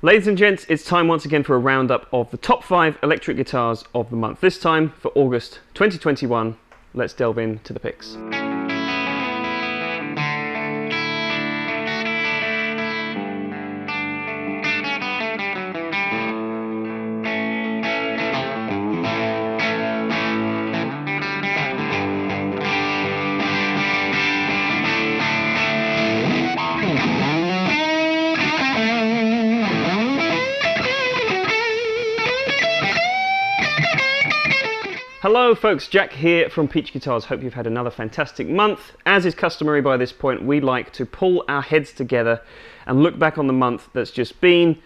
Ladies and gents, it's time once again for a roundup of the top 5 electric guitars of the month. This time for August 2021. Let's delve into the picks. Hello folks, Jack here from Peach Guitars. Hope you've had another fantastic month. As is customary by this point, we like to pull our heads together and look back on the month that's just been,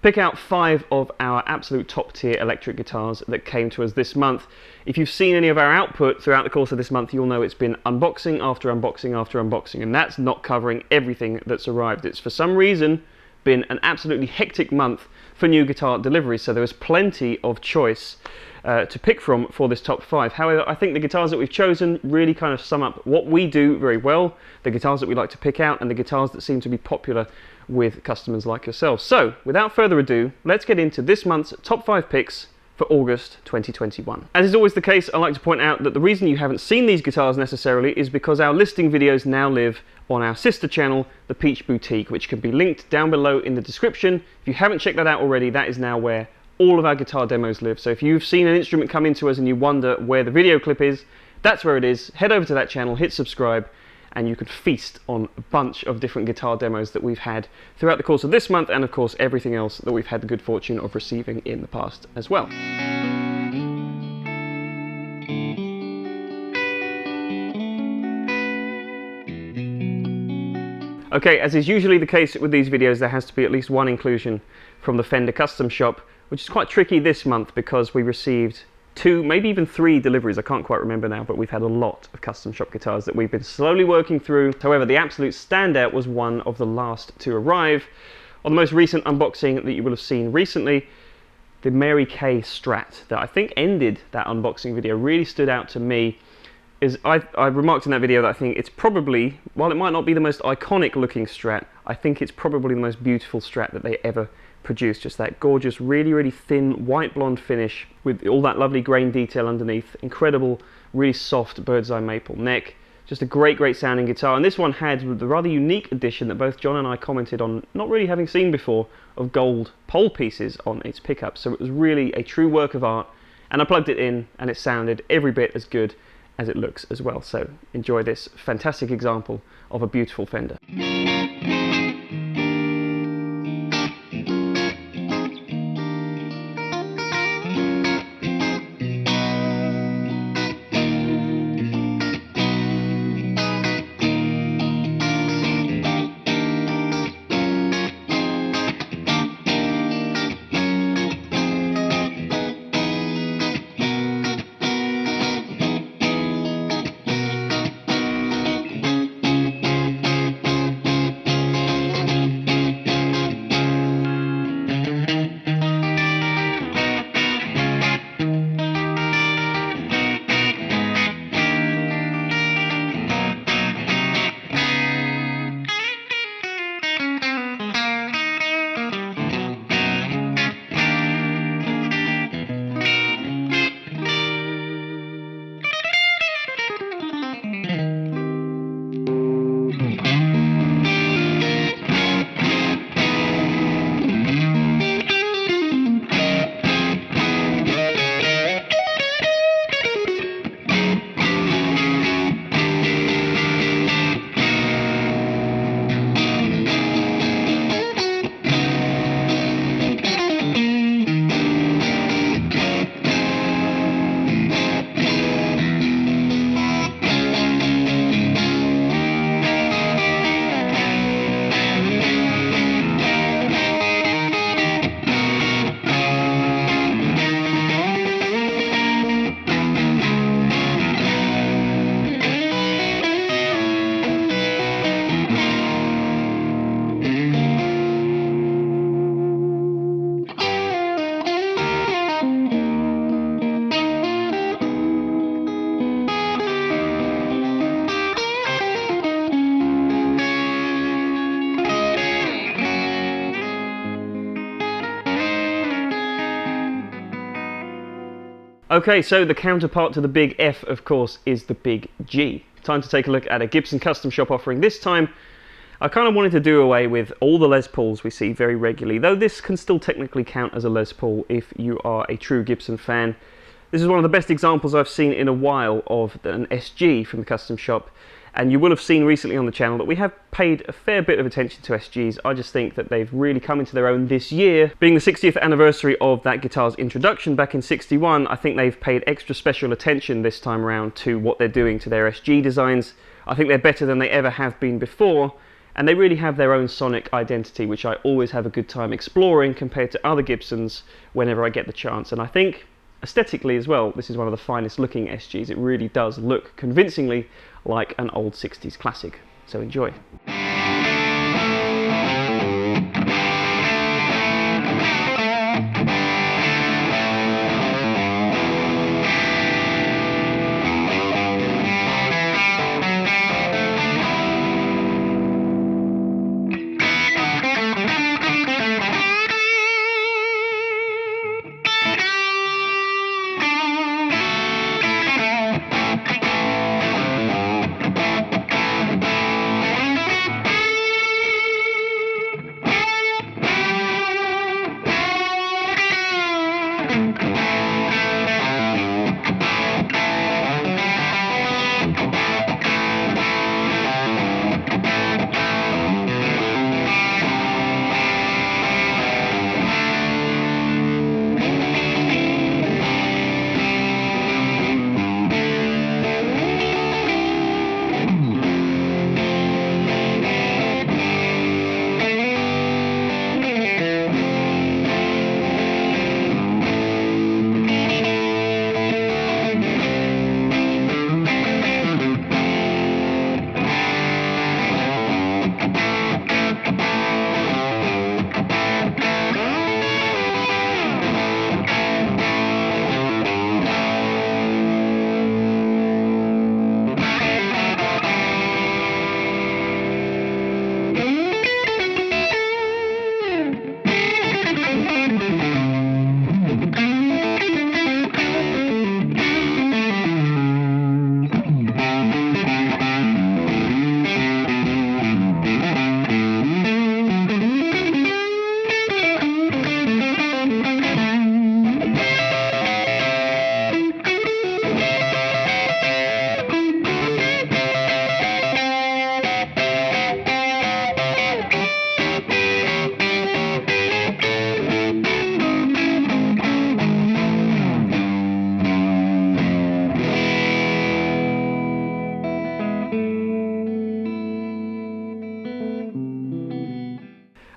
pick out 5 of our absolute top tier electric guitars that came to us this month. If you've seen any of our output throughout the course of this month, you'll know it's been unboxing after unboxing after unboxing, and that's not covering everything that's arrived. It's for some reason been an absolutely hectic month for new guitar deliveries, so there was plenty of choice to pick from for this top 5. However, I think the guitars that we've chosen really kind of sum up what we do very well, the guitars that we like to pick out, and the guitars that seem to be popular with customers like yourselves. So, without further ado, let's get into this month's top 5 picks for August 2021. As is always the case, I like to point out that the reason you haven't seen these guitars necessarily is because our listing videos now live on our sister channel, the Peach Boutique, which can be linked down below in the description. If you haven't checked that out already, that is now where all of our guitar demos live. So if you've seen an instrument come into us and you wonder where the video clip is, that's where it is. Head over to that channel, hit subscribe, and you can feast on a bunch of different guitar demos that we've had throughout the course of this month, and of course everything else that we've had the good fortune of receiving in the past as well. Okay, as is usually the case with these videos, there has to be at least one inclusion from the Fender custom shop, which is quite tricky this month because we received 2, maybe even 3 deliveries. I can't quite remember now, but we've had a lot of custom shop guitars that we've been slowly working through. However, the absolute standout was one of the last to arrive. On the most recent unboxing that you will have seen recently, the Mary Kay Strat that I think ended that unboxing video really stood out to me. I remarked in that video that I think it's probably, while it might not be the most iconic looking Strat, I think it's probably the most beautiful Strat that they ever produced. Just that gorgeous, really, really thin white blonde finish with all that lovely grain detail underneath. Incredible, really soft bird's eye maple neck. Just a great, great sounding guitar. And this one had the rather unique addition that both John and I commented on not really having seen before, of gold pole pieces on its pickup. So it was really a true work of art. And I plugged it in and it sounded every bit as good as it looks as well. So enjoy this fantastic example of a beautiful Fender. Okay, so the counterpart to the big F, of course, is the big G. Time to take a look at a Gibson custom shop offering. This time, I kind of wanted to do away with all the Les Pauls we see very regularly, though this can still technically count as a Les Paul if you are a true Gibson fan. This is one of the best examples I've seen in a while of an SG from the custom shop, and you will have seen recently on the channel that we have paid a fair bit of attention to SGs. I just think that they've really come into their own this year. Being the 60th anniversary of that guitar's introduction back in '61, I think they've paid extra special attention this time around to what they're doing to their SG designs. I think they're better than they ever have been before, and they really have their own sonic identity, which I always have a good time exploring compared to other Gibsons whenever I get the chance. And I think aesthetically as well, this is one of the finest looking SGs. It really does look convincingly like an old 60s classic. So enjoy.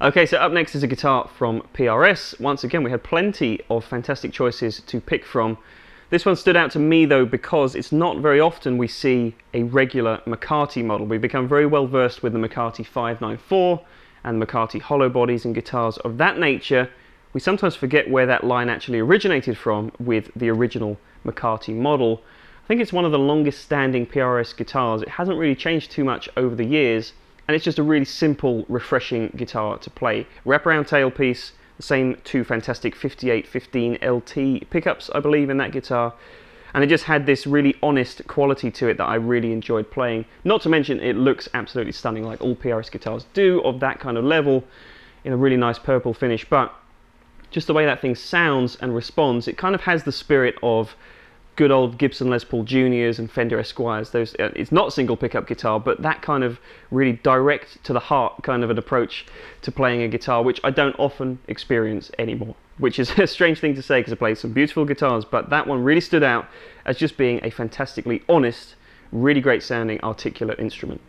Okay, so up next is a guitar from PRS. Once again, we had plenty of fantastic choices to pick from. This one stood out to me though because it's not very often we see a regular McCarty model. We've become very well versed with the McCarty 594 and the McCarty hollow bodies and guitars of that nature. We sometimes forget where that line actually originated from with the original McCarty model. I think it's one of the longest standing PRS guitars. It hasn't really changed too much over the years, and it's just a really simple, refreshing guitar to play. Wraparound tailpiece, the same two fantastic 5815 LT pickups, I believe, in that guitar. And it just had this really honest quality to it that I really enjoyed playing. Not to mention, it looks absolutely stunning, like all PRS guitars do of that kind of level, in a really nice purple finish. But just the way that thing sounds and responds, it kind of has the spirit of good old Gibson Les Paul Juniors and Fender Esquires. Those, it's not a single pickup guitar, but that kind of really direct to the heart kind of an approach to playing a guitar, which I don't often experience anymore, which is a strange thing to say because I play some beautiful guitars, but that one really stood out as just being a fantastically honest, really great sounding, articulate instrument.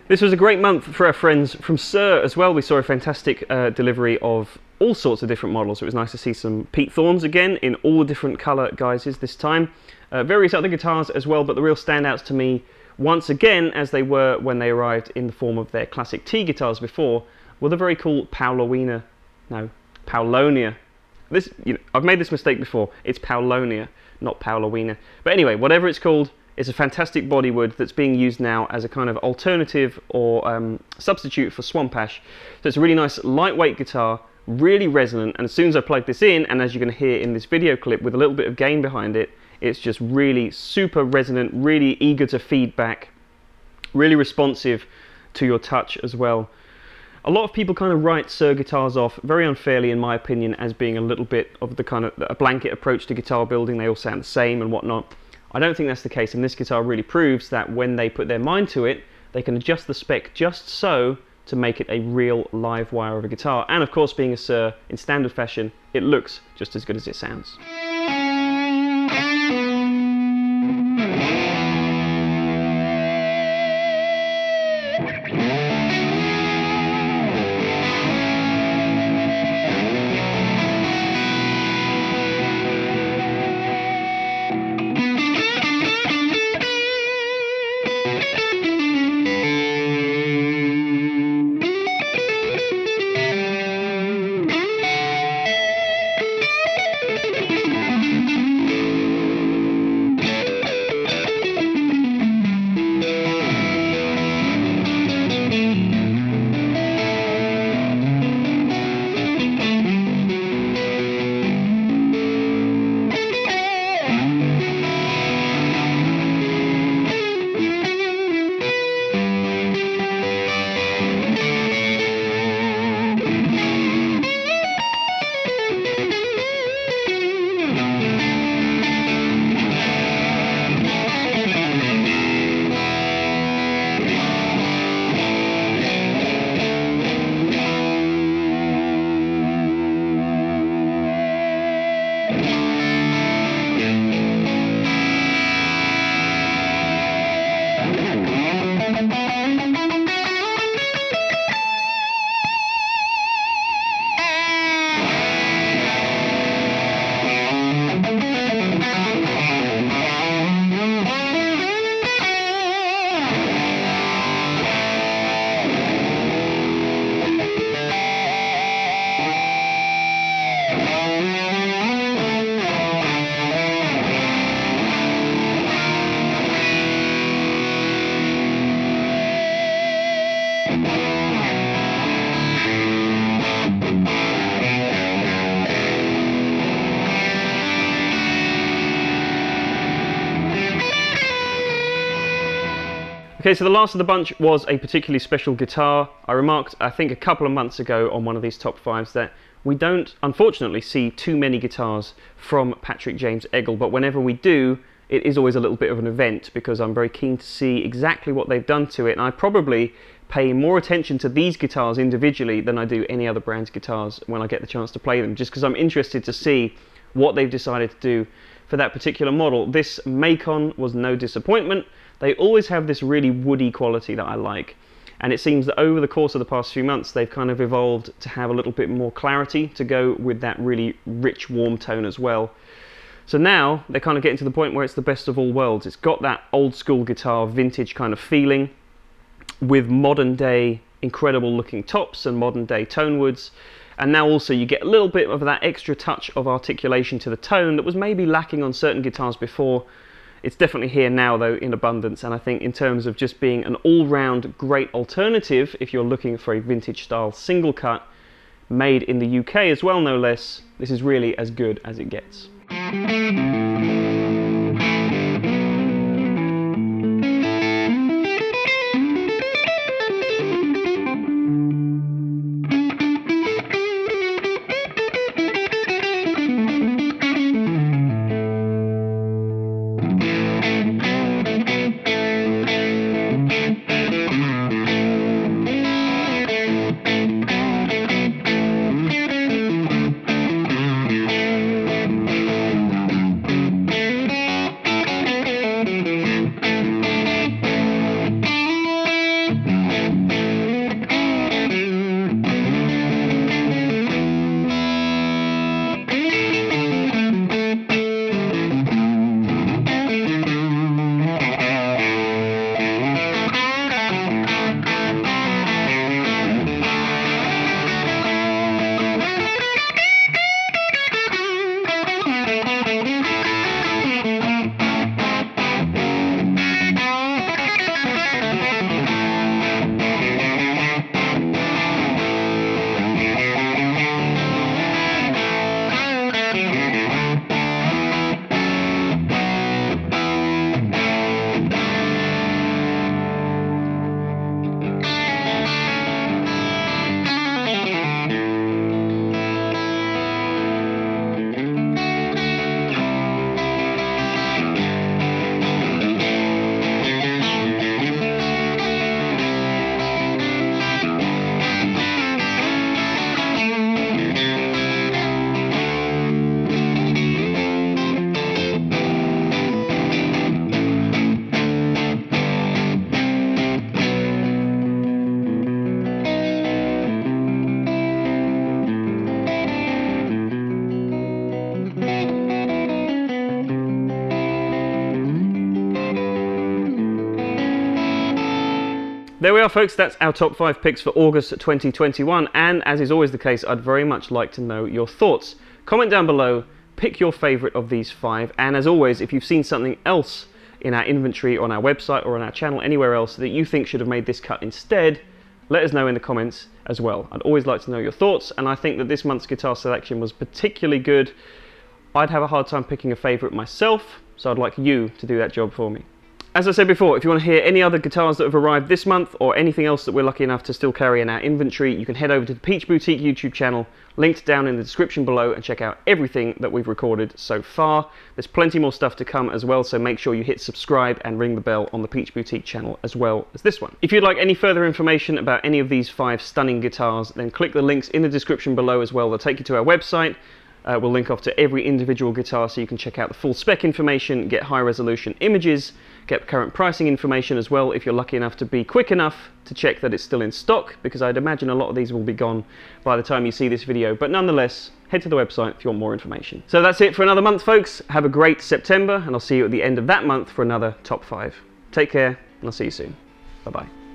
This was a great month for our friends from Sir as well. We saw a fantastic delivery of all sorts of different models. It was nice to see some Pete Thorns again in all the different colour guises this time. Various other guitars as well, but the real standouts to me, once again, as they were when they arrived in the form of their classic T guitars before, were the very cool Paolonia. This, I've made this mistake before. It's Paolonia, not Paolowina. But anyway, whatever it's called, it's a fantastic bodywood that's being used now as a kind of alternative or substitute for swamp ash. So it's a really nice lightweight guitar, really resonant, and as soon as I plug this in, and as you're going to hear in this video clip with a little bit of gain behind it, it's just really super resonant, really eager to feedback, really responsive to your touch as well. A lot of people kind of write Sir guitars off very unfairly, in my opinion, as being a little bit of the kind of a blanket approach to guitar building. They all sound the same and whatnot. I don't think that's the case, and this guitar really proves that when they put their mind to it, they can adjust the spec just so to make it a real live wire of a guitar. And of course, being a Sir, in standard fashion, it looks just as good as it sounds. Okay, so the last of the bunch was a particularly special guitar. I remarked, I think a couple of months ago on one of these top fives, that we don't, unfortunately, see too many guitars from Patrick James Eggle, but whenever we do, it is always a little bit of an event because I'm very keen to see exactly what they've done to it, and I probably pay more attention to these guitars individually than I do any other brand's guitars when I get the chance to play them, just because I'm interested to see what they've decided to do for that particular model. This Mekong was no disappointment. They always have this really woody quality that I like, and it seems that over the course of the past few months they've kind of evolved to have a little bit more clarity to go with that really rich warm tone as well. So now they're kind of getting to the point where it's the best of all worlds. It's got that old school guitar vintage kind of feeling with modern day incredible looking tops and modern day tone woods, and now also you get a little bit of that extra touch of articulation to the tone that was maybe lacking on certain guitars before. It's definitely here now though in abundance, and I think in terms of just being an all-round great alternative if you're looking for a vintage style single cut made in the UK as well, no less, this is really as good as it gets. There we are, folks. That's our top 5 picks for August 2021, and as is always the case, I'd very much like to know your thoughts. Comment down below, pick your favourite of these 5, and as always, if you've seen something else in our inventory, on our website or on our channel, anywhere else that you think should have made this cut instead, let us know in the comments as well. I'd always like to know your thoughts, and I think that this month's guitar selection was particularly good. I'd have a hard time picking a favourite myself, so I'd like you to do that job for me. As I said before, if you want to hear any other guitars that have arrived this month or anything else that we're lucky enough to still carry in our inventory, you can head over to the Peach Boutique YouTube channel, linked down in the description below, and check out everything that we've recorded so far. There's plenty more stuff to come as well, so make sure you hit subscribe and ring the bell on the Peach Boutique channel as well as this one. If you'd like any further information about any of these 5 stunning guitars, then click the links in the description below as well. They'll take you to our website. We'll link off to every individual guitar so you can check out the full spec information, get high resolution images, get current pricing information as well if you're lucky enough to be quick enough to check that it's still in stock, because I'd imagine a lot of these will be gone by the time you see this video. But nonetheless, head to the website if you want more information. So that's it for another month, folks. Have a great September, and I'll see you at the end of that month for another top 5. Take care, and I'll see you soon. Bye-bye.